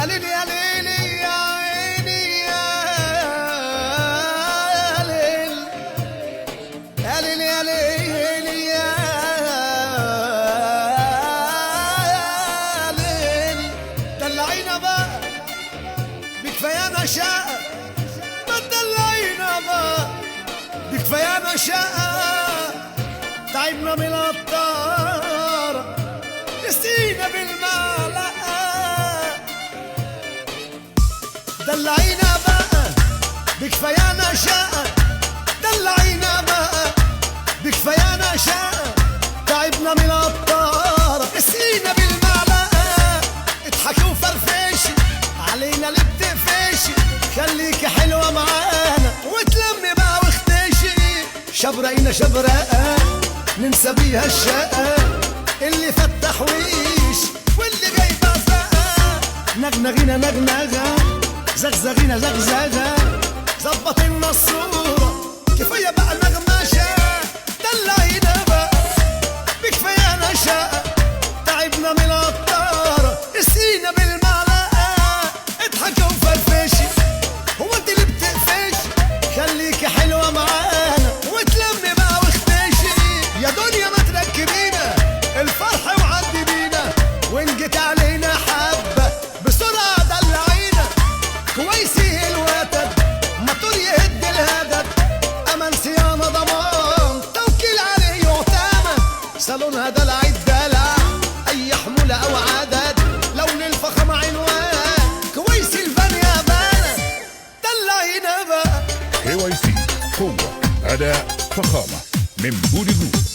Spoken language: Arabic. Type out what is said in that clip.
ليلي يا ليلي يا عيني يا ليل، يا ليلي يا ليلي يا ليل. دلعينا بقى بكفايانا شقة، ما تدلعينا بقى بكفايانا شقة. تعبنا من الطارة نسينا بالمعلقة. دلعينا بقى بكفايانا شقة، دلعينا بقى بكفايانا شقة. تعبنا من الطارة نسينا بالمعلقة. اضحكي وفرفشي علينا اللي بتقفشي، خليكي حلوة معانا وتلمي بقى واختشي. شبرقينا شبرقة ننسى بيها الشقة، اللي فات تحويش واللي جاي بقى. نغنغينا نغنغة، زغزغينا زغزغة، ظبطينا الصورة كفاية بقى نغمشة. دلعينا بقى بكفايانا شقة، تعبنا من الطارة نسينا بالمعلقة. اضحكي وفرفشي، هو انت اللي بتقفشي، خليكي حلوة معانا وتلمي بقى واختشي. يا دنيا ما تركبينا الفرح وعدي بينا، وان جيت علينا حبة بسرعة دلعينا. كويسي الوتد موتور يهد الهدد، امان صيانة ضمان توكيل عليه يعتمد. صالونها دلع الدلع اي حمولة او عدد، لون الفخامة عنوان كويسي الفن يا بلد. دلعينا بقى KYC قوة أداء فخامة من بودي جروب.